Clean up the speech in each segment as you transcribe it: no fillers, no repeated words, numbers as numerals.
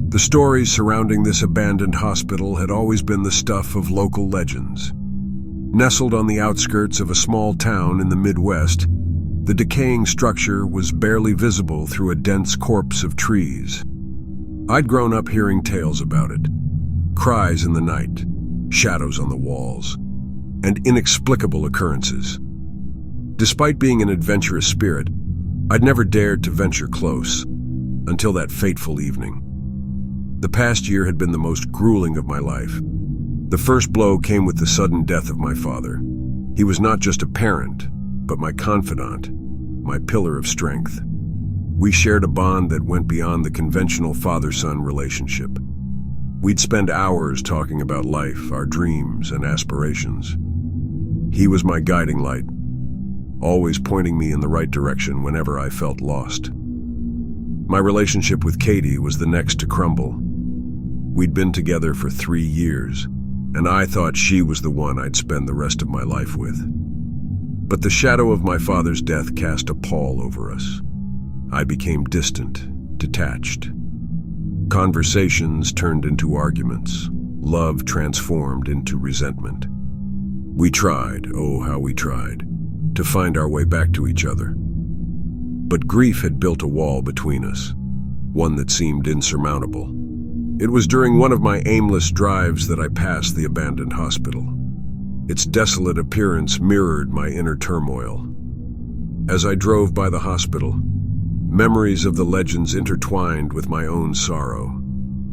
The stories surrounding this abandoned hospital had always been the stuff of local legends. Nestled on the outskirts of a small town in the Midwest, the decaying structure was barely visible through a dense corpse of trees. I'd grown up hearing tales about it. Cries in the night, shadows on the walls, and inexplicable occurrences. Despite being an adventurous spirit, I'd never dared to venture close, until that fateful evening. The past year had been the most grueling of my life. The first blow came with the sudden death of my father. He was not just a parent, but my confidant, my pillar of strength. We shared a bond that went beyond the conventional father-son relationship. We'd spend hours talking about life, our dreams, and aspirations. He was my guiding light, always pointing me in the right direction whenever I felt lost. My relationship with Katie was the next to crumble. We'd been together for 3 years, and I thought she was the one I'd spend the rest of my life with. But the shadow of my father's death cast a pall over us. I became distant, detached. Conversations turned into arguments. Love transformed into resentment. We tried, oh how we tried, to find our way back to each other. But grief had built a wall between us, one that seemed insurmountable. It was during one of my aimless drives that I passed the abandoned hospital. Its desolate appearance mirrored my inner turmoil. As I drove by the hospital, memories of the legends intertwined with my own sorrow,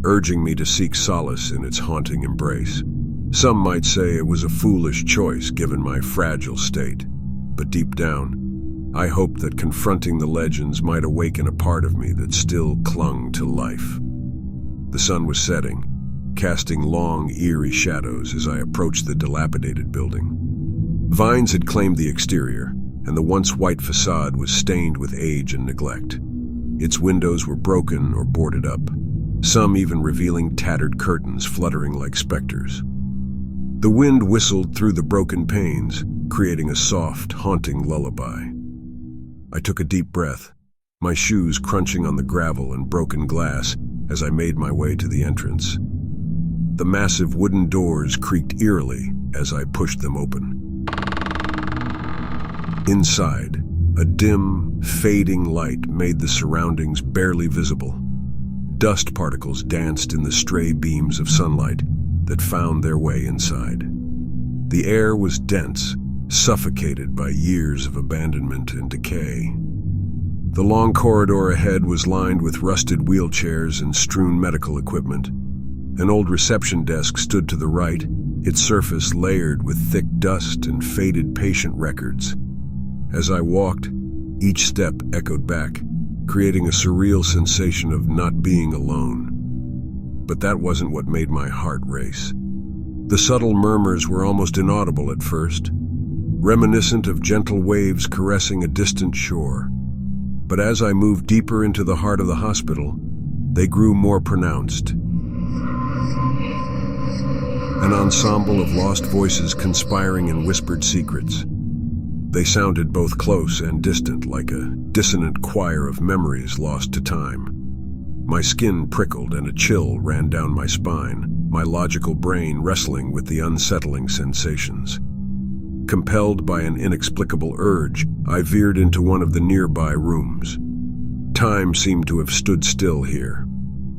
urging me to seek solace in its haunting embrace. Some might say it was a foolish choice given my fragile state, but deep down, I hoped that confronting the legends might awaken a part of me that still clung to life. The sun was setting, casting long, eerie shadows as I approached the dilapidated building. Vines had claimed the exterior, and the once white facade was stained with age and neglect. Its windows were broken or boarded up, some even revealing tattered curtains fluttering like specters. The wind whistled through the broken panes, creating a soft, haunting lullaby. I took a deep breath, my shoes crunching on the gravel and broken glass as I made my way to the entrance. The massive wooden doors creaked eerily as I pushed them open. Inside, a dim, fading light made the surroundings barely visible. Dust particles danced in the stray beams of sunlight that found their way inside. The air was dense, suffocated by years of abandonment and decay. The long corridor ahead was lined with rusted wheelchairs and strewn medical equipment. An old reception desk stood to the right, its surface layered with thick dust and faded patient records. As I walked, each step echoed back, creating a surreal sensation of not being alone. But that wasn't what made my heart race. The subtle murmurs were almost inaudible at first, reminiscent of gentle waves caressing a distant shore. But as I moved deeper into the heart of the hospital, they grew more pronounced. An ensemble of lost voices conspiring in whispered secrets. They sounded both close and distant, like a dissonant choir of memories lost to time. My skin prickled and a chill ran down my spine, my logical brain wrestling with the unsettling sensations. Compelled by an inexplicable urge, I veered into one of the nearby rooms. Time seemed to have stood still here.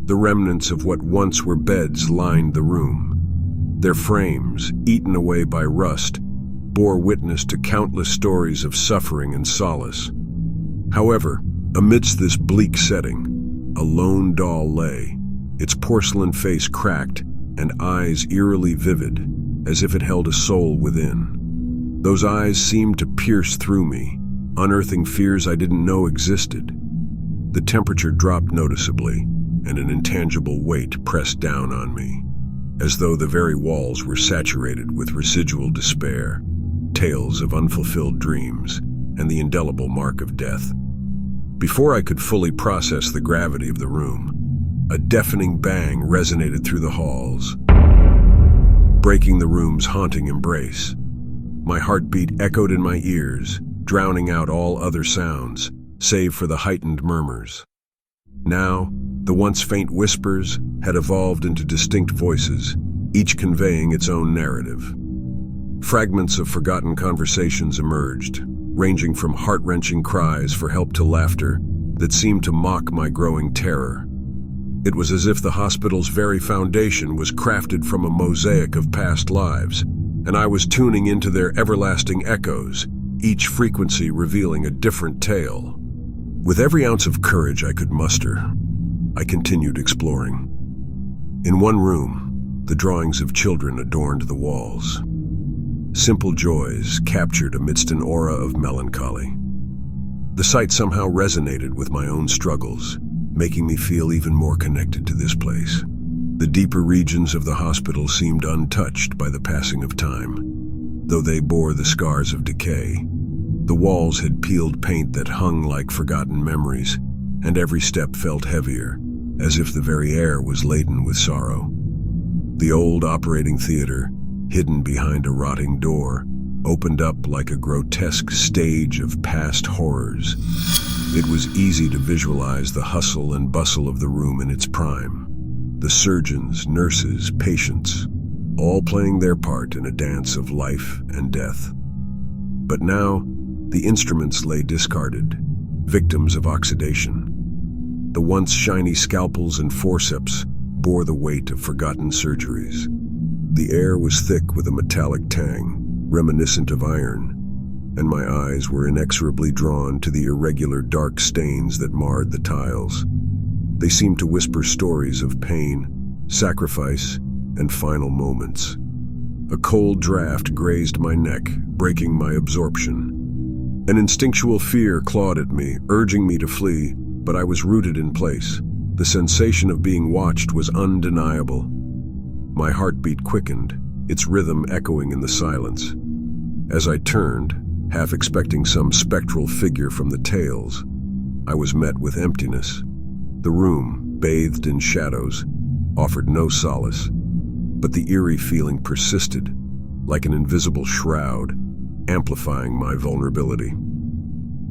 The remnants of what once were beds lined the room. Their frames, eaten away by rust, bore witness to countless stories of suffering and solace. However, amidst this bleak setting, a lone doll lay, its porcelain face cracked and eyes eerily vivid, as if it held a soul within. Those eyes seemed to pierce through me, unearthing fears I didn't know existed. The temperature dropped noticeably, and an intangible weight pressed down on me, as though the very walls were saturated with residual despair, tales of unfulfilled dreams, and the indelible mark of death. Before I could fully process the gravity of the room, a deafening bang resonated through the halls, breaking the room's haunting embrace. My heartbeat echoed in my ears, drowning out all other sounds, save for the heightened murmurs. Now, the once faint whispers had evolved into distinct voices, each conveying its own narrative. Fragments of forgotten conversations emerged, ranging from heart-wrenching cries for help to laughter that seemed to mock my growing terror. It was as if the hospital's very foundation was crafted from a mosaic of past lives, and I was tuning into their everlasting echoes, each frequency revealing a different tale. With every ounce of courage I could muster, I continued exploring. In one room, the drawings of children adorned the walls. Simple joys captured amidst an aura of melancholy. The sight somehow resonated with my own struggles, making me feel even more connected to this place. The deeper regions of the hospital seemed untouched by the passing of time, though they bore the scars of decay. The walls had peeled paint that hung like forgotten memories, and every step felt heavier, as if the very air was laden with sorrow. The old operating theater, hidden behind a rotting door, opened up like a grotesque stage of past horrors. It was easy to visualize the hustle and bustle of the room in its prime. The surgeons, nurses, patients, all playing their part in a dance of life and death. But now, the instruments lay discarded, victims of oxidation. The once shiny scalpels and forceps bore the weight of forgotten surgeries. The air was thick with a metallic tang, reminiscent of iron, and my eyes were inexorably drawn to the irregular dark stains that marred the tiles. They seemed to whisper stories of pain, sacrifice, and final moments. A cold draft grazed my neck, breaking my absorption. An instinctual fear clawed at me, urging me to flee, but I was rooted in place. The sensation of being watched was undeniable. My heartbeat quickened, its rhythm echoing in the silence. As I turned, half expecting some spectral figure from the tales, I was met with emptiness. The room, bathed in shadows, offered no solace, but the eerie feeling persisted, like an invisible shroud, amplifying my vulnerability.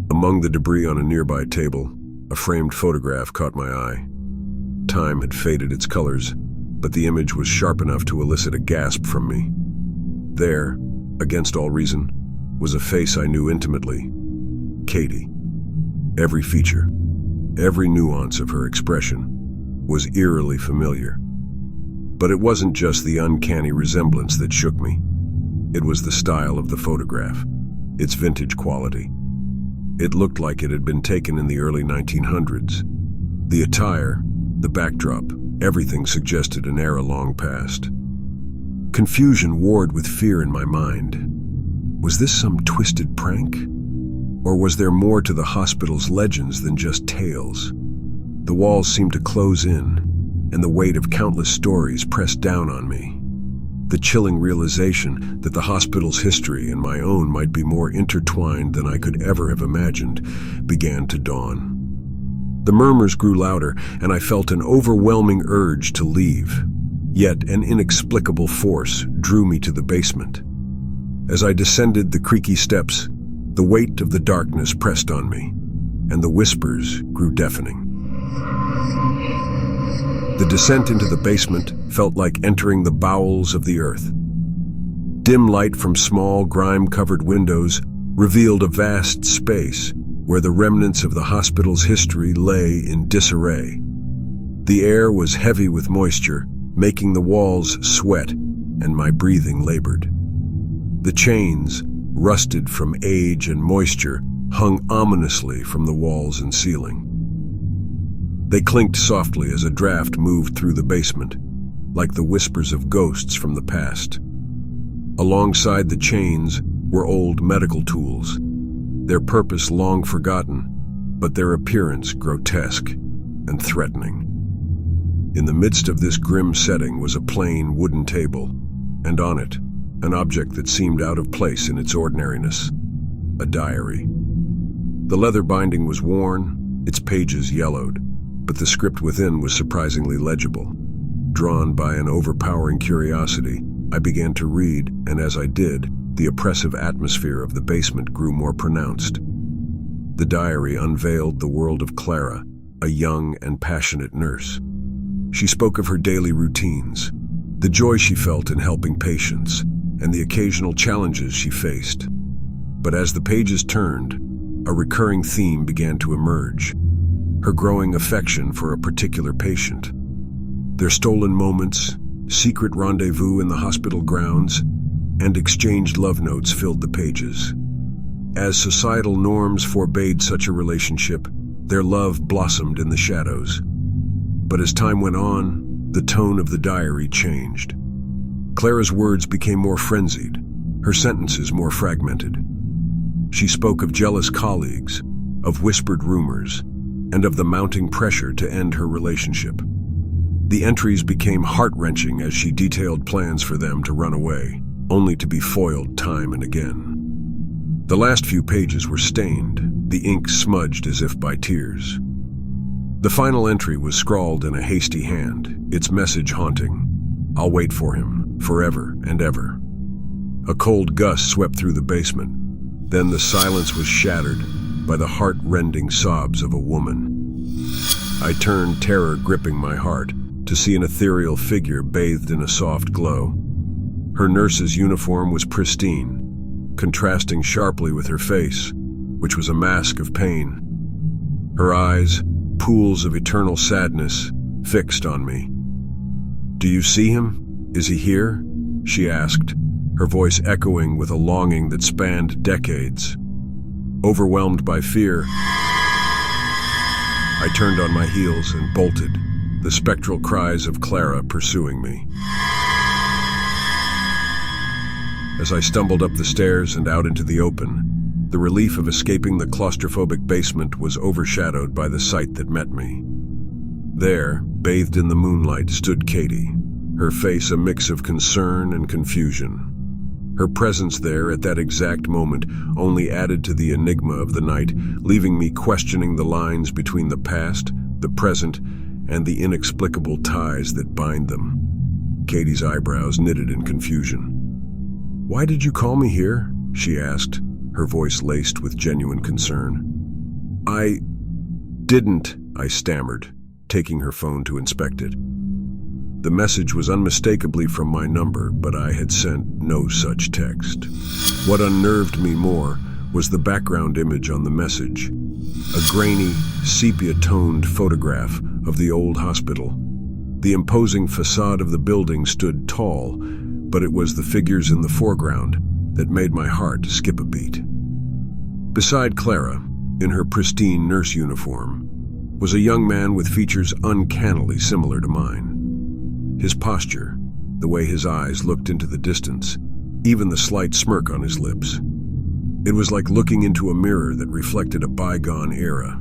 Among the debris on a nearby table, a framed photograph caught my eye. Time had faded its colors, but the image was sharp enough to elicit a gasp from me. There, against all reason, was a face I knew intimately. Katie. Every feature, every nuance of her expression was eerily familiar. But it wasn't just the uncanny resemblance that shook me. It was the style of the photograph, its vintage quality. It looked like it had been taken in the early 1900s. The attire, the backdrop, everything suggested an era long past. Confusion warred with fear in my mind. Was this some twisted prank? Or was there more to the hospital's legends than just tales? The walls seemed to close in, and the weight of countless stories pressed down on me. The chilling realization that the hospital's history and my own might be more intertwined than I could ever have imagined began to dawn. The murmurs grew louder, and I felt an overwhelming urge to leave. Yet an inexplicable force drew me to the basement. As I descended the creaky steps, the weight of the darkness pressed on me, and the whispers grew deafening. The descent into the basement felt like entering the bowels of the earth. Dim light from small, grime-covered windows revealed a vast space where the remnants of the hospital's history lay in disarray. The air was heavy with moisture, making the walls sweat, and my breathing labored. The chains, rusted from age and moisture, hung ominously from the walls and ceiling. They clinked softly as a draft moved through the basement, like the whispers of ghosts from the past. Alongside the chains were old medical tools, their purpose long forgotten, but their appearance grotesque and threatening. In the midst of this grim setting was a plain wooden table, and on it, an object that seemed out of place in its ordinariness, a diary. The leather binding was worn, its pages yellowed, but the script within was surprisingly legible. Drawn by an overpowering curiosity, I began to read, and as I did, the oppressive atmosphere of the basement grew more pronounced. The diary unveiled the world of Clara, a young and passionate nurse. She spoke of her daily routines, the joy she felt in helping patients, and the occasional challenges she faced. But as the pages turned, a recurring theme began to emerge: her growing affection for a particular patient. Their stolen moments, secret rendezvous in the hospital grounds, and exchanged love notes filled the pages. As societal norms forbade such a relationship, their love blossomed in the shadows. But as time went on, the tone of the diary changed. Clara's words became more frenzied, her sentences more fragmented. She spoke of jealous colleagues, of whispered rumors, and of the mounting pressure to end her relationship. The entries became heart-wrenching as she detailed plans for them to run away, only to be foiled time and again. The last few pages were stained, the ink smudged as if by tears. The final entry was scrawled in a hasty hand, its message haunting: "I'll wait for him, forever and ever." A cold gust swept through the basement. Then the silence was shattered by the heart-rending sobs of a woman. I turned, terror gripping my heart, to see an ethereal figure bathed in a soft glow. Her nurse's uniform was pristine, contrasting sharply with her face, which was a mask of pain. Her eyes, pools of eternal sadness, fixed on me. "Do you see him? Is he here?" she asked, her voice echoing with a longing that spanned decades. Overwhelmed by fear, I turned on my heels and bolted, the spectral cries of Clara pursuing me. As I stumbled up the stairs and out into the open, the relief of escaping the claustrophobic basement was overshadowed by the sight that met me. There, bathed in the moonlight, stood Katie, her face a mix of concern and confusion. Her presence there at that exact moment only added to the enigma of the night, leaving me questioning the lines between the past, the present, and the inexplicable ties that bind them. Katie's eyebrows knitted in confusion. "Why did you call me here?" she asked, her voice laced with genuine concern. "I didn't," I stammered, taking her phone to inspect it. The message was unmistakably from my number, but I had sent no such text. What unnerved me more was the background image on the message, a grainy, sepia-toned photograph of the old hospital. The imposing facade of the building stood tall, but it was the figures in the foreground that made my heart skip a beat. Beside Clara, in her pristine nurse uniform, was a young man with features uncannily similar to mine. His posture, the way his eyes looked into the distance, even the slight smirk on his lips. It was like looking into a mirror that reflected a bygone era.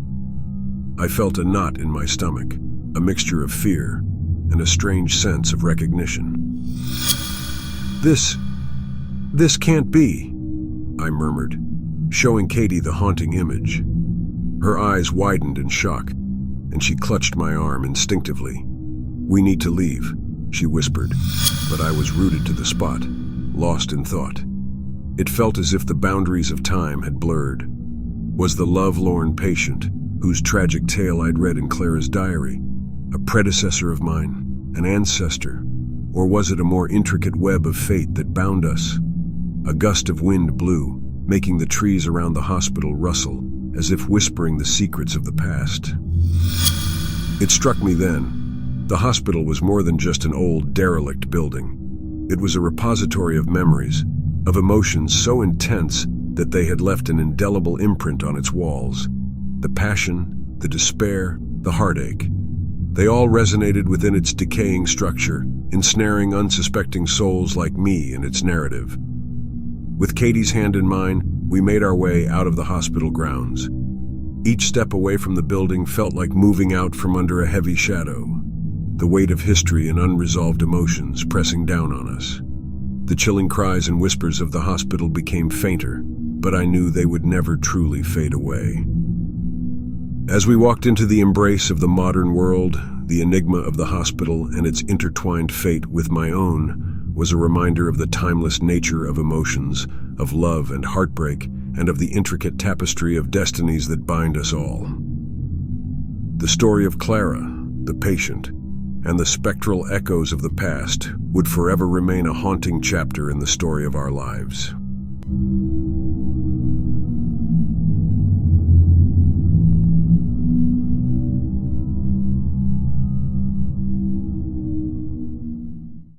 I felt a knot in my stomach, a mixture of fear and a strange sense of recognition. This can't be," I murmured, showing Katie the haunting image. Her eyes widened in shock, and she clutched my arm instinctively. "We need to leave," she whispered, but I was rooted to the spot, lost in thought. It felt as if the boundaries of time had blurred. Was the love-lorn patient, whose tragic tale I'd read in Clara's diary, a predecessor of mine, an ancestor, or was it a more intricate web of fate that bound us? A gust of wind blew, making the trees around the hospital rustle, as if whispering the secrets of the past. It struck me then. The hospital was more than just an old, derelict building. It was a repository of memories, of emotions so intense that they had left an indelible imprint on its walls. The passion, the despair, the heartache. They all resonated within its decaying structure, ensnaring unsuspecting souls like me in its narrative. With Katie's hand in mine, we made our way out of the hospital grounds. Each step away from the building felt like moving out from under a heavy shadow, the weight of history and unresolved emotions pressing down on us. The chilling cries and whispers of the hospital became fainter, but I knew they would never truly fade away. As we walked into the embrace of the modern world, the enigma of the hospital and its intertwined fate with my own was a reminder of the timeless nature of emotions, of love and heartbreak, and of the intricate tapestry of destinies that bind us all. The story of Clara, the patient, and the spectral echoes of the past would forever remain a haunting chapter in the story of our lives.